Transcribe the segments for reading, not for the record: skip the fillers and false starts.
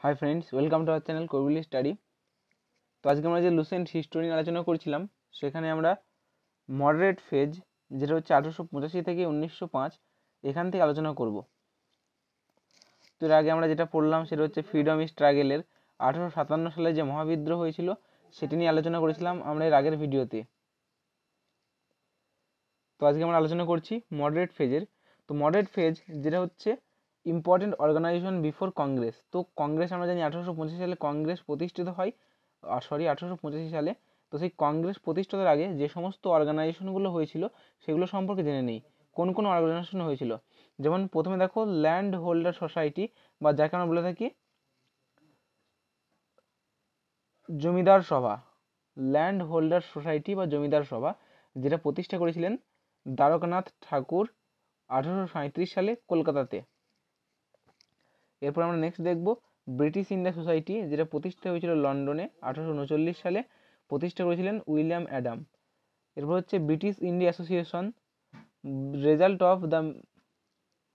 High friends, welcome to our channel কোরবিলি study. তো আজকে আমরা যে লুসেন্ট হিস্টোরি নিয়ে আলোচনা করছিলাম, সেখানে আমরা মডারেট ফেজ, যেটা হচ্ছে 1885 থেকে 1905, এখান থেকে আলোচনা করব। তো এর আগে আমরা যেটা পড়লাম সেটা হচ্ছে ফ্রিডম স্ট্রাগেলের 1857 সালে যে মহাবিদ্রোহ হয়েছিল সেটি নিয়ে আলোচনা করেছিলাম আমরা এর আগের ভিডিওতে। তো আজকে আমরা আলোচনা করছি মডারেট ফেজের। তো মডারেট ফেজ যেটা হচ্ছে ইম্পর্টেন্ট অর্গানাইজেশন বিফোর কংগ্রেস। তো কংগ্রেস আমরা জানি 1885 সালে কংগ্রেস প্রতিষ্ঠিত হয়, 1885 সালে। তো সেই কংগ্রেস প্রতিষ্ঠার আগে যে সমস্ত অর্গানাইজেশনগুলো হয়েছিল সেগুলো সম্পর্কে জেনে নেই। কোন কোন অর্গানাইজেশন হয়েছিল, যেমন প্রথমে দেখো ল্যান্ড হোল্ডার সোসাইটি, বা যাকে আমরা বলে থাকি জমিদার সভা। ল্যান্ড হোল্ডার সোসাইটি বা জমিদার সভা, যেটা প্রতিষ্ঠা করেছিলেন দ্বারকানাথ ঠাকুর 1837 সালে কলকাতাতে। এরপর আমরা নেক্সট দেখব ব্রিটিশ ইন্ডিয়া সোসাইটি, যেটা প্রতিষ্ঠা হয়েছিল লন্ডনে 1839 সালে, প্রতিষ্ঠা করেছিলেন উইলিয়াম অ্যাডাম। এরপর হচ্ছে British India Association, result of the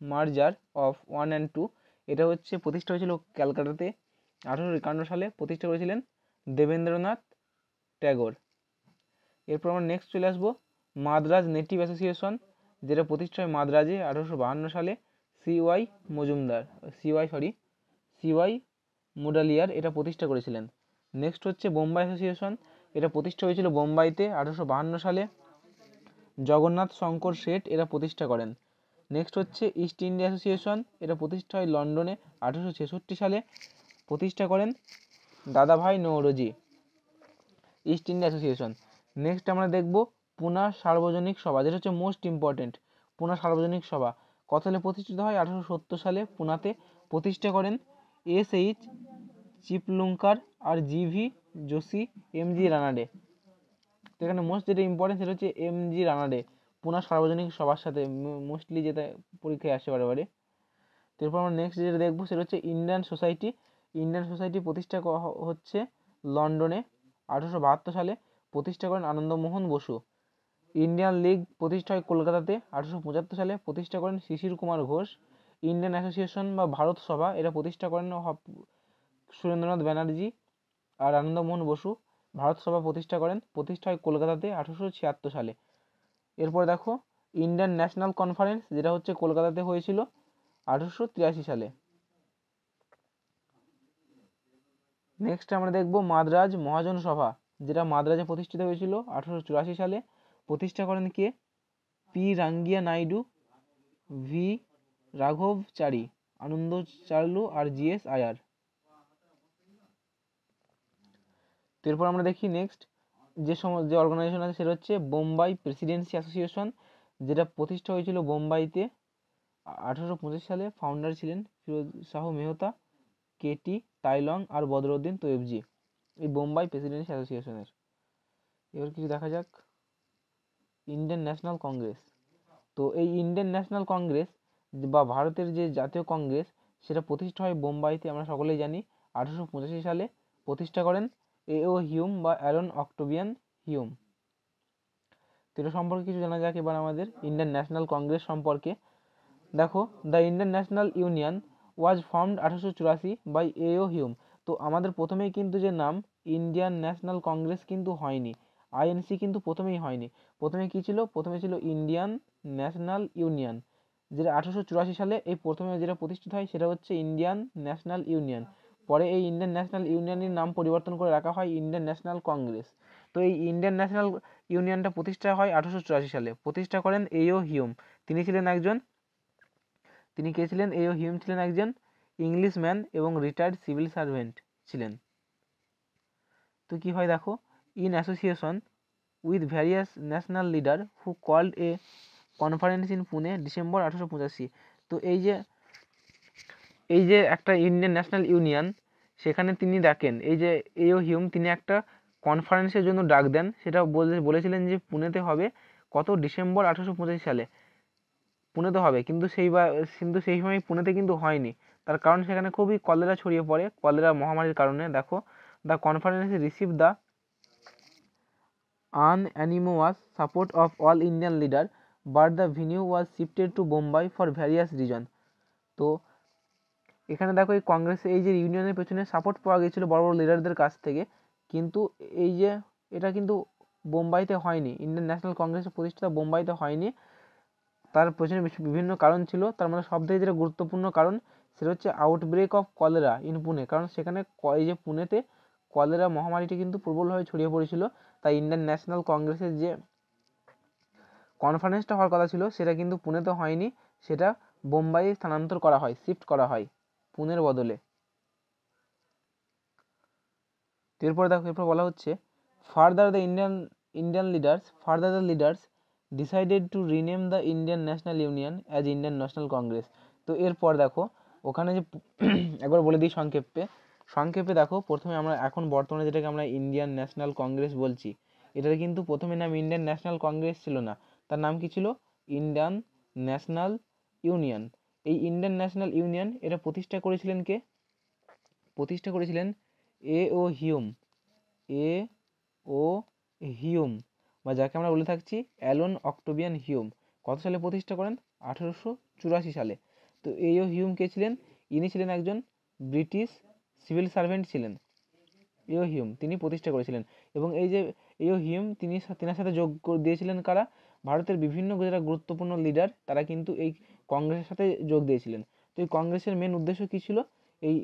merger of 1 and 2, এটা হচ্ছে প্রতিষ্ঠা হয়েছিল ক্যালকাটাতে 1851 সালে, প্রতিষ্ঠা করেছিলেন দেবেন্দ্রনাথ ট্যাগর। এরপর আমরা নেক্সট চলে আসবো মাদ্রাজ নেটিভ অ্যাসোসিয়েশন, যেটা প্রতিষ্ঠা হয় মাদ্রাজে 1852 সালে, সিওয়াই মুডালিয়ার এটা প্রতিষ্ঠা করেছিলেন। নেক্সট হচ্ছে বোম্বাই অ্যাসোসিয়েশন, এটা প্রতিষ্ঠা হয়েছিল বোম্বাইতে 1852 সালে, জগন্নাথ শঙ্কর শেঠ এরা প্রতিষ্ঠা করেন। নেক্সট হচ্ছে ইস্ট ইন্ডিয়া অ্যাসোসিয়েশন, এটা প্রতিষ্ঠা হয় লন্ডনে 1866 সালে, প্রতিষ্ঠা করেন দাদাভাই Naoroji. East India association. Next আমরা দেখব পুনা সার্বজনিক সভা, যেটা হচ্ছে মোস্ট ইম্পর্টেন্ট। পুনা সার্বজনিক সভা কত সালে প্রতিষ্ঠিত হয়? 1870 সালে পুনাতে, প্রতিষ্ঠা করেন SH চিপলুঙ্কার আর GV যোশী, MG রানাডে। তো এখানে মোস্ট যেটা ইম্পর্টেন্ট সেটা হচ্ছে MG রানাডে, পুনা সার্বজনিক সভার সাথে মোস্টলি যেটা পরীক্ষায় আসে বারে। তো এরপর আমরা নেক্সট যেটা দেখবো সেটা হচ্ছে ইন্ডিয়ান সোসাইটি। ইন্ডিয়ান সোসাইটি প্রতিষ্ঠা হচ্ছে লন্ডনে 1872 সালে, প্রতিষ্ঠা করেন আনন্দমোহন বসু। ইন্ডিয়ান লীগ প্রতিষ্ঠা হয় কলকাতাতে 1875 সালে, প্রতিষ্ঠা করেন শিশির কুমার ঘোষ। ইন্ডিয়ান অ্যাসোসিয়েশন বা ভারত সভা, এটা প্রতিষ্ঠা করেন সুরেন্দ্রনাথ ব্যানার্জি আর আনন্দমোহন বসু। ভারত সভা প্রতিষ্ঠা হয় কলকাতাতে 1876 সালে। এরপর দেখো ইন্ডিয়ান ন্যাশনাল কনফারেন্স, যেটা হচ্ছে কলকাতাতে হয়েছিল 1883 সালে। নেক্সট আমরা দেখব মাদ্রাজ মহাজন সভা, যেটা মাদ্রাজে প্রতিষ্ঠিত হয়েছিল 1884 সালে, প্রতিষ্ঠা করেন কে? পি রাঙ্গিয়া নাইডু, ভি রাঘবচারী, আনন্দ চার্লু আর GS আয়ার। তো এরপর আমরা দেখি নেক্সট যে অর্গানাইজেশন আছে সেটা হচ্ছে বোম্বাই প্রেসিডেন্সি অ্যাসোসিয়েশন, যেটা প্রতিষ্ঠা হয়েছিল বোম্বাইতে 1825 সালে। ফাউন্ডার ছিলেন ফিরোজ শাহ মেহতা, KT তাইলং আর বদরউদ্দিন তৈয়বজি, এই বোম্বাই প্রেসিডেন্সি অ্যাসোসিয়েশনের। এবার কিছু দেখা যাক ইন্ডিয়ান ন্যাশনাল কংগ্রেস। তো এই ইন্ডিয়ান ন্যাশনাল কংগ্রেস বা ভারতের যে জাতীয় কংগ্রেস, সেটা প্রতিষ্ঠা হয় বোম্বাইতে, আমরা সকলেই জানি 1885 সালে, প্রতিষ্ঠা করেন AO হিউম বা অ্যারন অক্টোবিয়ান হিউম। তো এটা সম্পর্কে কিছু জানা যাক এবার আমাদের ইন্ডিয়ান ন্যাশনাল কংগ্রেস সম্পর্কে। দেখো the Indian national union was formed 1884 by AO Hume. তো আমাদের প্রথমেই কিন্তু যে নাম ইন্ডিয়ান ন্যাশনাল কংগ্রেস কিন্তু হয়নি, INC কিন্তু প্রথমেই হয়নি। প্রথমে কি ছিল? প্রথমে ছিল ইন্ডিয়ান ন্যাশনাল ইউনিয়ন, যেটা 1884 সালে এই প্রথমে যেটা প্রতিষ্ঠিত হয় সেটা হচ্ছে ইন্ডিয়ান ন্যাশনাল ইউনিয়ন। পরে এই ইন্ডিয়ান ন্যাশনাল ইউনিয়নের নাম পরিবর্তন করে রাখা হয় ইন্ডিয়ান ন্যাশনাল কংগ্রেস। তো এই ইন্ডিয়ান ন্যাশনাল ইউনিয়নটা প্রতিষ্ঠা হয় 1884 সালে, প্রতিষ্ঠা করেন AO হিউম। তিনি ছিলেন একজন, তিনি কে ছিলেন? AO হিউম ছিলেন একজন ইংলিশম্যান এবং রিটায়ার্ড সিভিল সার্ভেন্ট ছিলেন। তো কি হয় দেখো, in association with various national leader who called a conference in Pune December 1885। তো এই যে একটা ইন্ডিয়ান ন্যাশনাল ইউনিয়ন, সেখানে তিনি ডাকেন, এই যে AO হিউম তিনি একটা কনফারেন্সের জন্য ডাক দেন, সেটা বলেছিলেন যে পুনেতে হবে, কত? ডিসেম্বর 1885 সালে পুনেতে হবে। কিন্তু সেই সময় পুনেতে কিন্তু হয়নি, তার কারণ সেখানে খুবই কলেরা ছড়িয়ে পড়ে, কলেরা মহামারীর কারণে। দেখো the conference receive the unanimous support of all Indian leader but the venue was shifted to Bombay for various reasons। তো এখানে দেখো এই কংগ্রেসে এই যে ইউনিয়নের পেছনে সাপোর্ট পাওয়া গিয়েছিল বড় বড় লিডারদের কাছ থেকে, কিন্তু এই যে এটা কিন্তু বোম্বাইতে হয়নি, ইন্ডিয়ান ন্যাশনাল কংগ্রেসের প্রতিষ্ঠাতা বোম্বাইতে হয়নি। তার পেছনে বিভিন্ন কারণ ছিল, তার মধ্যে সবথেকে যেটা গুরুত্বপূর্ণ কারণ সেটা হচ্ছে outbreak of cholera in Pune. কারণ সেখানে এই যে পুনেতে কলেরা মহামারীটি কিন্তু প্রবলভাবে ছড়িয়ে পড়েছিল, তাই ইন্ডিয়ান ন্যাশনাল কংগ্রেসের যে কনফারেন্সটা হওয়ার কথা ছিল সেটা কিন্তু পুনেতে হয়নি, সেটা বোম্বাইয়ে স্থানান্তর করা হয়, শিফট করা হয় পুনের বদলে। এরপরে দেখো, এরপর বলা হচ্ছে further the Indian leaders decided to rename the Indian national union as Indian National Congress. তো এরপর দেখো ওখানে যে একবার বলে দিই সংক্ষেপে দেখো, প্রথমে আমরা এখন বর্তমানে যেটাকে আমরা ইন্ডিয়ান ন্যাশনাল কংগ্রেস বলছি, এটার কিন্তু প্রথমে নাম ইন্ডিয়ান ন্যাশনাল কংগ্রেস ছিল না, তার নাম কি ছিল? Indian national union. এই ইন্ডিয়ান ন্যাশনাল ইউনিয়ন এটা প্রতিষ্ঠা করেছিলেন কে? প্রতিষ্ঠা করেছিলেন এ ও হিউম, বা যাকে আমরা বলে থাকছি অ্যালন অক্টোবিয়ান হিউম। কত সালে প্রতিষ্ঠা করেন? 1884 সালে। তো এ ও হিউম কে ছিলেন? ইনি ছিলেন একজন ব্রিটিশ সিভিল সার্ভেন্ট ছিলেন। এ ও হিউম তিনি প্রতিষ্ঠা করেছিলেন, এবং এই যে এ ও হিউম তিনার সাথে যোগ দিয়েছিলেন কারা? ভারতের বিভিন্ন যারা গুরুত্বপূর্ণ লিডার তারা কিন্তু এই কংগ্রেসের সাথে যোগ দিয়েছিলেন। তো এই কংগ্রেসের মেন উদ্দেশ্য কী ছিল? এই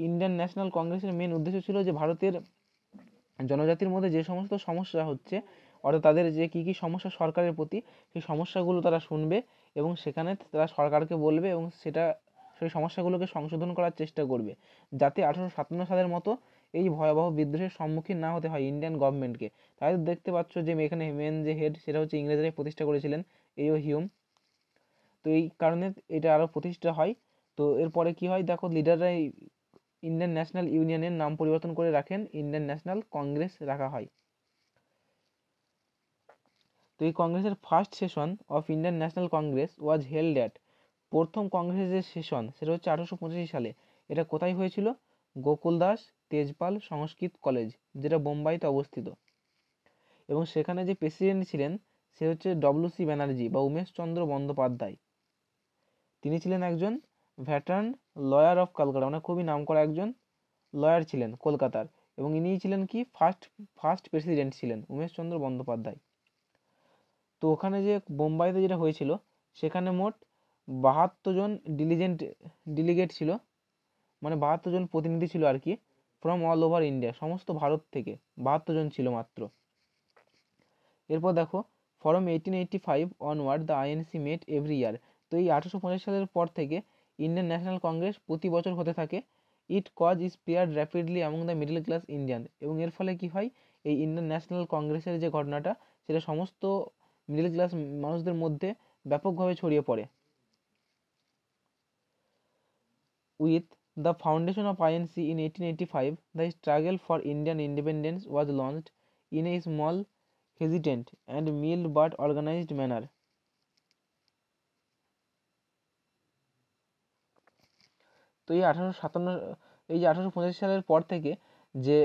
ইন্ডিয়ান ন্যাশনাল কংগ্রেসের মেন উদ্দেশ্য ছিল যে ভারতের জনজাতির মধ্যে যে সমস্ত সমস্যা হচ্ছে, অর্থাৎ তাদের যে কী কী সমস্যা সরকারের প্রতি, সেই সমস্যাগুলো তারা শুনবে এবং সেখানে তারা সরকারকে বলবে এবং সেই সমস্যাগুলোকে সংশোধন করার চেষ্টা করবে, যাতে 1857 সালের মতো এই ভয়াবহ বিদ্রোহের সম্মুখীন না হতে হয় ইন্ডিয়ান গভর্নমেন্টকে। তাই দেখতে পাচ্ছ যে এখানে মেন যে হেড সেটা হচ্ছে ইংরেজরাই প্রতিষ্ঠা করেছিলেন, এ ও হিউম। তো এই কারণে এটা আরও প্রতিষ্ঠা হয়। তো এরপরে কি হয় দেখো, লিডাররাই ইন্ডিয়ান ন্যাশনাল ইউনিয়নের নাম পরিবর্তন করে রাখেন, ইন্ডিয়ান ন্যাশনাল কংগ্রেস রাখা হয়। তো এই কংগ্রেসের first session of Indian National Congress was held at, প্রথম কংগ্রেসের যে সেশন সেটা হচ্ছে 1885 সালে। এটা কোথায় হয়েছিল? গোকুলদাস তেজপাল সংস্কৃত কলেজ, যেটা বোম্বাইতে অবস্থিত। এবং সেখানে যে প্রেসিডেন্ট ছিলেন সে হচ্ছে ডব্লিউ.সি. ব্যানার্জি বা উমেশচন্দ্র বন্দ্যোপাধ্যায়। তিনি ছিলেন একজন ভেটারান লয়ার অফ কলকাতা, মানে খুবই নামকরা একজন লয়ার ছিলেন কলকাতার, এবং ইনিই ছিলেন কি ফার্স্ট প্রেসিডেন্ট ছিলেন উমেশচন্দ্র বন্দ্যোপাধ্যায়। তো ওখানে যে বোম্বাইতে যেটা হয়েছিল সেখানে মোট 72 জন ডিলিগেট ছিল, মানে 72 জন প্রতিনিধি ছিল আর কি, ফ্রম অল ওভার ইন্ডিয়া, সমস্ত ভারত থেকে 72 জন ছিল মাত্র। এরপর দেখো, from 1885 onward the INC met every year. তো এই 1850 সালের পর থেকে ইন্ডিয়ান ন্যাশনাল কংগ্রেস প্রতি বছর হতে থাকে। It cause is spread rapidly among the middle class Indian, এবং এর ফলে কি হয়, এই ইন্ডিয়ান ন্যাশনাল কংগ্রেসের যে ঘটনাটা সেটা সমস্ত মিডল ক্লাস মানুষদের মধ্যে ব্যাপকভাবে ছড়িয়ে পড়ে। With the foundation of INC in 1885, the struggle for Indian independence was launched in a small hesitant and mild but organized manner. তো এই 1885 সালের পর থেকে যে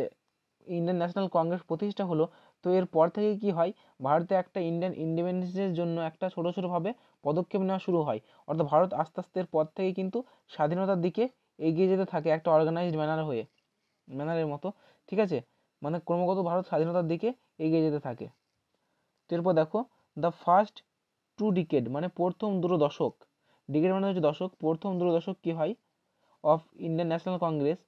ইন্ডিয়ান ন্যাশনাল কংগ্রেস প্রতিষ্ঠা হলো, তো এর পর থেকে কি হয়, ভারতে একটা ইন্ডিয়ান ইন্ডিপেন্ডেন্সের জন্য একটা ছোটোভাবে পদক্ষেপ নেওয়া শুরু হয়। অর্থাৎ ভারত আস্তে আস্তে এর পর থেকে কিন্তু স্বাধীনতার দিকে এগিয়ে যেতে থাকে একটা অর্গানাইজড ম্যানারের মতো, ঠিক আছে, মানে ক্রমাগত ভারত স্বাধীনতার দিকে এগিয়ে যেতে থাকে। তো এরপর দেখো, দ্য ফার্স্ট 2 ডিকেড, মানে প্রথম দুটো দশক, ডিকেড মানে হচ্ছে দশক, প্রথম দুটো দশক কি হয় of Indian National Congress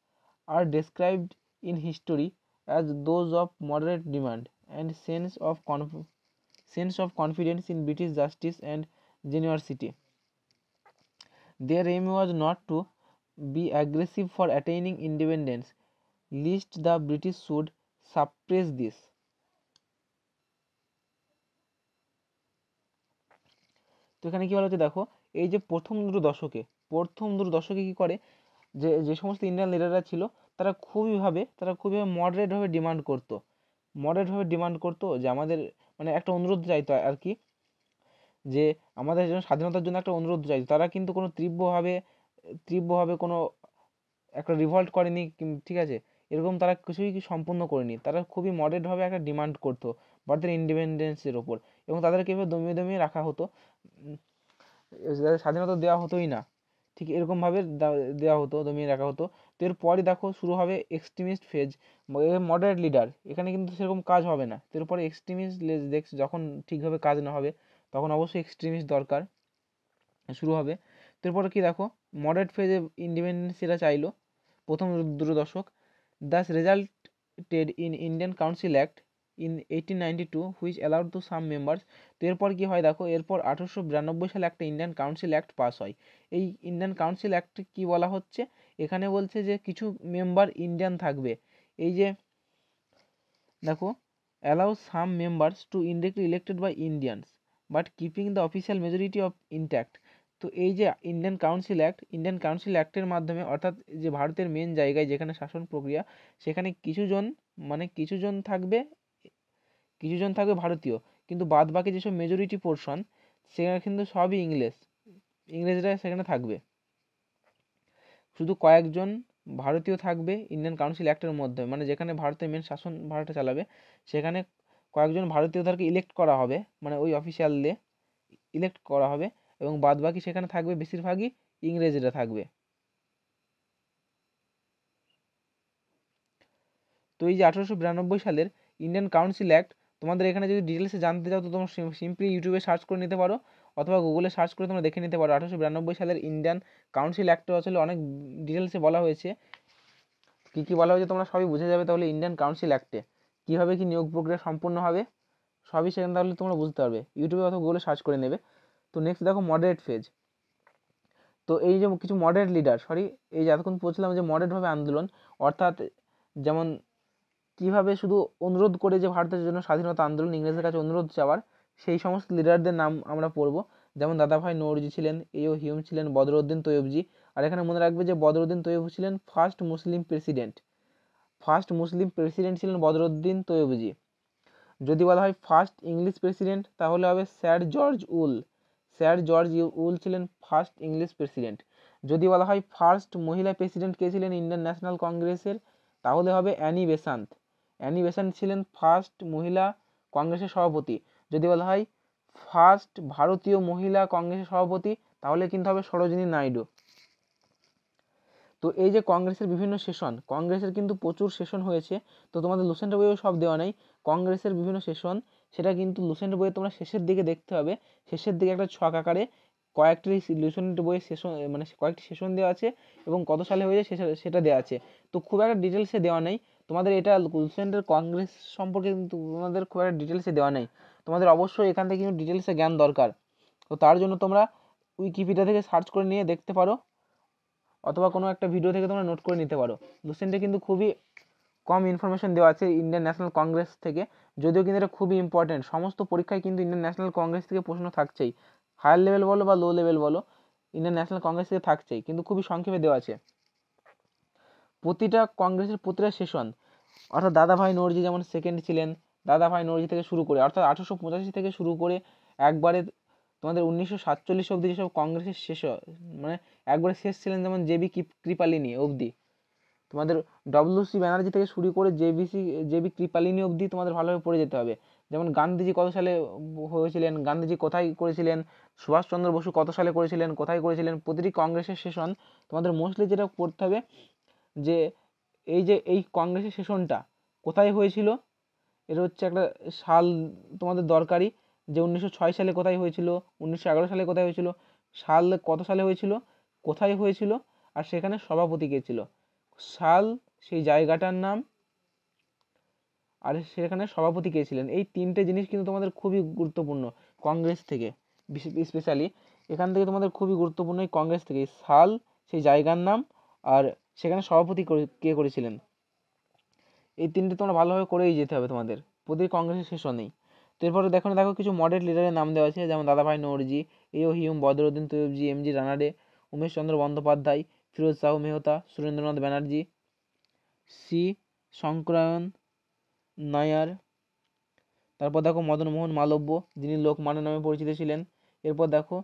are described in history as those of moderate demand and sense of confidence in British justice and generosity. Their aim was not to be aggressive for attaining independence, lest the British should suppress this. তো এখানে কী বলা হচ্ছে দেখো, এই যে প্রথম দুটো দশকে কী করে, যে সমস্ত ইন্ডিয়ান লিডাররা ছিল তারা খুবই মডারেটভাবে ডিমান্ড করতো যে আমাদের, মানে একটা অনুরোধ চাইতো আর কি, যে আমাদের জন্য স্বাধীনতার জন্য একটা অনুরোধ চাইতো। তারা কিন্তু কোনো তীব্রভাবে কোনো একটা রিভল্ট করেনি, ঠিক আছে, এরকম তারা কিছুই সম্পূর্ণ করেনি। তারা খুবই মডারেটভাবে একটা ডিমান্ড করতো ভারতের ইন্ডিপেন্ডেন্সের ওপর, এবং তাদেরকে এভাবে দমিয়ে রাখা হতো, স্বাধীনতা দেওয়া হতোই না, ঠিক এরকমভাবে দেওয়া হতো, দমিয়ে রাখা হতো। তো এরপরে দেখো শুরু হবে এক্সট্রিমিস্ট ফেজ, মডারেট লিডার, এখানে কিন্তু সেরকম কাজ হবে না। তো এরপরে এক্সট্রিমিস্ট যখন ঠিকভাবে কাজ না হবে তখন অবশ্যই এক্সট্রিমিস্ট দরকার, শুরু হবে। তো এরপরে কি দেখো, মডারেট ফেজে ইন্ডিপেন্ডেন্স এরা চাইলো প্রথম দুটো দশক। Das resulted in Indian council act in 1892 which allowed to some members. তো এরপর কি হয় দেখো, এরপর 1892 সালে একটা ইন্ডিয়ান কাউন্সিল অ্যাক্ট পাস হয়। এই ইন্ডিয়ান কাউন্সিল অ্যাক্ট কি বলা হচ্ছে, এখানে বলছে যে কিছু মেম্বার ইন্ডিয়ান থাকবে। এই যে দেখো, allow some members to indirectly elected by Indians but keeping the official majority of intact. তো এই যে ইন্ডিয়ান কাউন্সিল অ্যাক্টের মাধ্যমে, অর্থাৎ যে ভারতের মেন জায়গায় যেখানে শাসন প্রক্রিয়া, সেখানে কিছুজন থাকবে ভারতীয়, কিন্তু বাদ বাকি যেসব মেজরিটি পোর্শন সেখানে কিন্তু সবই ইংরেজরা সেখানে থাকবে। শুধু কয়েকজন ভারতীয় থাকবে ইন্ডিয়ান কাউন্সিল অ্যাক্টের মধ্যে, মানে যেখানে ভারতের মেন শাসন ভারতে চালাবে, সেখানে কয়েকজন ভারতীয়দেরকে ইলেক্ট করা হবে, মানে ওই অফিসিয়ালদের ইলেক্ট করা হবে, এবং বাদ বাকি সেখানে থাকবে বেশিরভাগই ইংরেজরা থাকবে। তো এই যে 1892 সালের ইন্ডিয়ান কাউন্সিল অ্যাক্ট, তোমাদের এখানে যদি ডিটেলসে জানতে চাও তো তোমরা সিম্পলি ইউটিউবে সার্চ করে নিতে পারো, অথবা গুগলে সার্চ করে তোমরা দেখে নিতে পারো। 1892 সালের ইন্ডিয়ান কাউন্সিল অ্যাক্টে আসলে অনেক ডিটেলসে বলা হয়েছে, কী কী বলা হয়েছে তোমরা সবই বুঝে যাবে তাহলে ইন্ডিয়ান কাউন্সিল অ্যাক্টে কীভাবে কি নিয়োগ প্রক্রিয়া সম্পূর্ণ হবে, সবই সেখানে তাহলে তোমরা বুঝতে পারবে, ইউটিউবে অথবা গুগলে সার্চ করে নেবে। তো নেক্সট দেখো মডারেট ফেজ। তো এই যে কিছু মডারেট লিডার, এই যে এতক্ষণ বলছিলাম যে মডারেটভাবে আন্দোলন, অর্থাৎ যেমন কীভাবে শুধু অনুরোধ করে যে ভারতের জন্য স্বাধীনতা আন্দোলন, ইংরেজের কাছে অনুরোধ চাওয়ার, সেই সমস্ত লিডারদের নাম আমরা পড়বো। যেমন দাদাভাই নওরোজি ছিলেন, এও হিউম ছিলেন, বদরউদ্দিন তৈয়বজি। আর এখানে মনে রাখবে যে বদরউদ্দিন তৈয়ব ছিলেন ফার্স্ট মুসলিম প্রেসিডেন্ট ছিলেন বদরউদ্দিন তৈয়বজি। যদি বলা হয় ফার্স্ট ইংলিশ প্রেসিডেন্ট তাহলে হবে স্যার জর্জ উল ছিলেন ফার্স্ট ইংলিশ প্রেসিডেন্ট। যদি বলা হয় ফার্স্ট মহিলা প্রেসিডেন্ট কে ছিলেন ইন্ডিয়ান ন্যাশনাল কংগ্রেসের, তাহলে হবে অ্যানি বেসান্ট ছিলেন ফার্স্ট মহিলা কংগ্রেসের সভাপতি। যদি বলা হয় ফার্স্ট ভারতীয় মহিলা কংগ্রেসের সভাপতি, তাহলে কিন্তু হবে সরোজিনী নাইডু। তো এই যে কংগ্রেসের বিভিন্ন সেশন, কংগ্রেসের কিন্তু প্রচুর সেশন হয়েছে, তো তোমাদের লুসেন্ট বইয়েও সব দেওয়া নেই কংগ্রেসের বিভিন্ন সেশন, সেটা কিন্তু লুসেন্ট বইয়ে তোমরা শেষের দিকে দেখতে হবে। শেষের দিকে একটা ছক আকারে কয়েকটি লুসেন্ট বইয়ের সেশন, মানে কয়েকটি সেশন দেওয়া আছে এবং কত সালে হয়েছে সেটা দেওয়া আছে। তো খুব একটা ডিটেলসে দেওয়া নেই তোমাদের, এটা লুসেন্টের কংগ্রেস সম্পর্কে কিন্তু তোমাদের খুব একটা ডিটেলসে দেওয়া নেই। তোমাদের অবশ্যই এখান থেকে কিন্তু ডিটেলসে জ্ঞান দরকার। তো তার জন্য তোমরা উইকিপিডিয়া থেকে সার্চ করে নিয়ে দেখতে পারো, অথবা কোনো একটা ভিডিও থেকে তোমরা নোট করে নিতে পারো। লুসেন্টে কিন্তু খুবই কম ইনফরমেশন দেওয়া আছে ইন্ডিয়ান ন্যাশনাল কংগ্রেস থেকে, যদিও কিন্তু এটা খুবই ইম্পর্টেন্ট। সমস্ত পরীক্ষায় কিন্তু ইন্ডিয়ান ন্যাশনাল কংগ্রেস থেকে প্রশ্ন থাকছেই, হায়ার লেভেল বলো বা লো লেভেল বলো, ইন্ডিয়ান ন্যাশনাল কংগ্রেস থেকে থাকছেই, কিন্তু খুবই সংক্ষেপে দেওয়া আছে প্রতিটা কংগ্রেসের প্রতিটা সেশন। অর্থাৎ দাদাভাই নওরোজি যেমন সেকেন্ড ছিলেন, দাদাভাই নওরোজি থেকে শুরু করে, অর্থাৎ 1885 থেকে শুরু করে একবারে তোমাদের 1947 অবধি যেসব কংগ্রেসের শেষ, মানে একবারে শেষ ছিলেন, যেমন জেবি কৃপালিনী অবধি, তোমাদের ডব্লিউসি ব্যানার্জি থেকে শুরু করে জেবি কৃপালিনী অবধি তোমাদের ভালোভাবে পড়ে যেতে হবে। যেমন গান্ধীজি কত সালে হয়েছিলেন, গান্ধীজি কোথায় করেছিলেন, সুভাষচন্দ্র বসু কত সালে করেছিলেন, কোথায় করেছিলেন, প্রতিটি কংগ্রেসের সেশন তোমাদের মোস্টলি যেটা পড়তে হবে যে এই কংগ্রেসের সেশনটা কোথায় হয়েছিল, এটা হচ্ছে একটা সাল তোমাদের দরকারি, যে 1906 সালে কোথায় হয়েছিল, 1911 সালে কোথায় হয়েছিল, সাল কত সালে হয়েছিল, কোথায় হয়েছিল, আর সেখানে সভাপতি কে ছিল, সাল, সেই জায়গাটার নাম, আর সেখানে সভাপতি কে ছিলেন। এই তিনটে জিনিস কিন্তু তোমাদের খুবই গুরুত্বপূর্ণ কংগ্রেস থেকে, স্পেশালি এখান থেকে তোমাদের খুবই গুরুত্বপূর্ণ এই কংগ্রেস থেকে, সাল, সেই জায়গার নাম, আর সেখানে সভাপতি কে করেছিলেন। এই তিনটে তোমরা ভালোভাবে করেই যেতে হবে তোমাদের প্রতি কংগ্রেসের সেশনেই। তো এরপরে দেখো কিছু মডারেট লিডারের নাম দেওয়া আছে, যেমন Dadabhai Naoroji, A O Hume, Badruddin Tyabji, M G Ranade, Umeshchandra Bandyopadhyay, Feroze Shah Mehta, Surendranath Banerjee, C Sankaran Nair. তারপর দেখো মদন মোহন মালব্য, যিনি লোকমান্য নামে পরিচিত ছিলেন। এরপর দেখো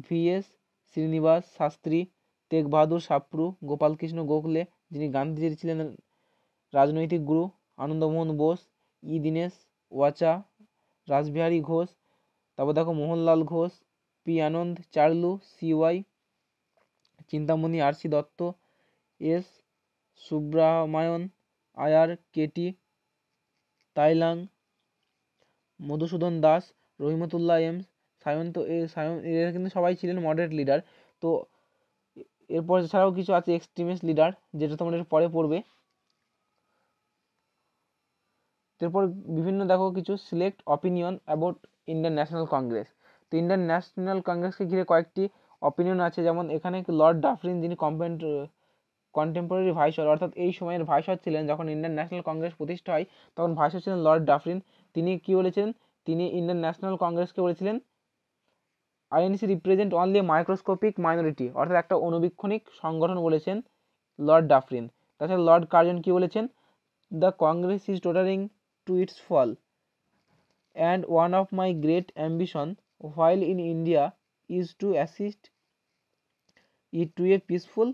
ভিএস শ্রীনিবাস শাস্ত্রী, তেগ বাহাদুর সাপ্রু, গোপালকৃষ্ণ গোখলে, যিনি গান্ধীজির ছিলেন রাজনৈতিক গুরু, আনন্দমোহন বোস, দীনেশ ওয়াচা, রাসবিহারী ঘোষ। তারপর দেখো Mohanlal Ghosh, P Ananda, Charlu, C Y Chintamani, R C. Dutt, S. Subramania Iyer, K T Telang, Madhusudan Das, Rahimtulla M, Sayani এরা কিন্তু সবাই ছিলেন মডারেট লিডার। তো এরপর ছাড়াও কিছু আছে এক্সট্রিমিস্ট লিডার, যেটা তোমরা এর পরে পড়বে। এরপর বিভিন্ন দেখো কিছু select opinion about Indian National Congress. তো ইন্ডিয়ান ন্যাশনাল কংগ্রেসকে ঘিরে কয়েকটি অপিনিয়ন আছে, যেমন এখানে লর্ড ডাফরিন, যিনি কন্টেম্পোরারি ভাইসরয়, অর্থাৎ এই সময়ের ভাইসর ছিলেন যখন ইন্ডিয়ান ন্যাশনাল কংগ্রেস প্রতিষ্ঠা হয়, তখন ভাইসর ছিলেন লর্ড ডাফরিন। তিনি কি বলেছেন? তিনি ইন্ডিয়ান ন্যাশনাল কংগ্রেসকে বলেছিলেন INC represent only microscopic minority, অর্থাৎ একটা অনুবীক্ষণিক সংগঠন বলেছেন লর্ড ডাফরিন। তাছাড়া লর্ড কার্জন কি বলেছেন? The Congress is tottering to its fall and one of my great ambition while in India is to assist it to a peaceful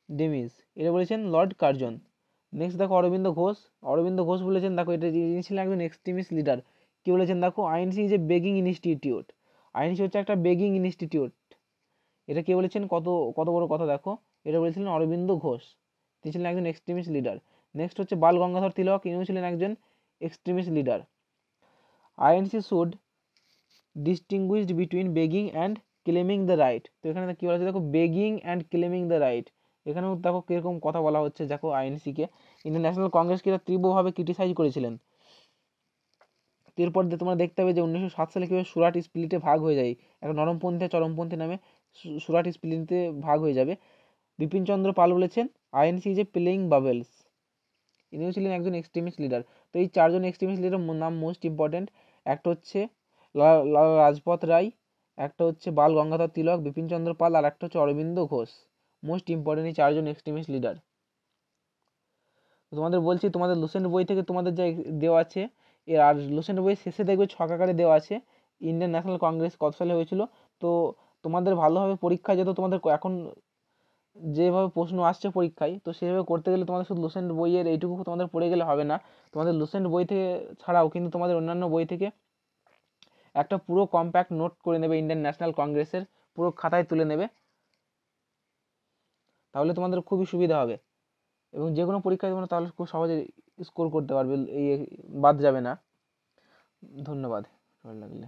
demise, এটা বলেছেন লর্ড কার্জন। নেক্সট দেখো অরবিন্দ ঘোষ। অরবিন্দ ঘোষ বলেছেন, দেখো এটা যিনি ছিলেন একজন এক্সট্রিমিস্ট লিডার, কি বলেছেন দেখো, INC is a begging institute. INC হচ্ছে একটা বেগিং ইনস্টিটিউট, এটা কে বলেছেন? কত কত বড় কথা দেখো, এটা বলেছিলেন অরবিন্দ ঘোষ, তিনি ছিলেন একজন এক্সট্রিমিস্ট লিডার। নেক্সট হচ্ছে বাল গঙ্গাধর তিলক, ইনিও ছিলেন একজন extremist leader. INC should distinguished between begging and claiming the right. তো এখানে কি বলা হচ্ছে দেখো, begging and claiming the right, এখানেও দেখো কিরকম কথা বলা হচ্ছে। দেখো আইএনসিকে ইন্ডিয়ান ন্যাশনাল কংগ্রেসকে তীব্রভাবে ক্রিটিসাইজ করেছিলেন। এরপর তোমরা দেখতে হবে যে 1907 সালে কীভাবে সুরাট স্প্লিটে ভাগ হয়ে যায়, একটা নরমপন্থী চরমপন্থী নামে সুরাট স্প্লিটে ভাগ হয়ে যাবে। বিপিন চন্দ্র পাল বলেছেন আইএনসি যে প্লেইং বাবেলস, ইনিও ছিলেন একজন এক্সট্রিমিস্ট লিডার। তো এই চারজন এক্সট্রিমিস্ট লিডার নাম মোস্ট ইম্পর্টেন্ট, একটা হচ্ছে লালা লাজপত রায়, একটা হচ্ছে বাল গঙ্গাধর তিলক, বিপিন চন্দ্র পাল, আর একটা হচ্ছে অরবিন্দ ঘোষ। মোস্ট ইম্পর্টেন্ট এই চারজন এক্সট্রিমিস্ট লিডার। তোমাদের বলছি, তোমাদের লুসেন্ট বই থেকে তোমাদের যা দেওয়া আছে, আর লুসেন্ট বই শেষে দেখবে ছকাকারে দেওয়া আছে ইন্ডিয়ান ন্যাশনাল কংগ্রেস কত সালে হয়েছিল। তো তোমাদের ভালোভাবে পরীক্ষায়, যেহেতু তোমাদের এখন যেভাবে প্রশ্ন আসছে পরীক্ষায়, তো সেভাবে করতে গেলে তোমাদের শুধু লুসেন্ট বইয়ের এইটুকু তোমাদের পড়ে গেলে হবে না, তোমাদের লুসেন্ট বই থেকে ছাড়াও কিন্তু তোমাদের অন্যান্য বই থেকে একটা পুরো কম্প্যাক্ট নোট করে নেবে, ইন্ডিয়ান ন্যাশনাল কংগ্রেসের পুরো খাতায় তুলে নেবে, তাহলে তোমাদের খুবই সুবিধা হবে এবং যে কোনো পরীক্ষায় তোমরা তাহলে খুব সহজে স্কোর করতে পারবে, এই বাদ যাবে না। ধন্যবাদ ভালো লাগলে।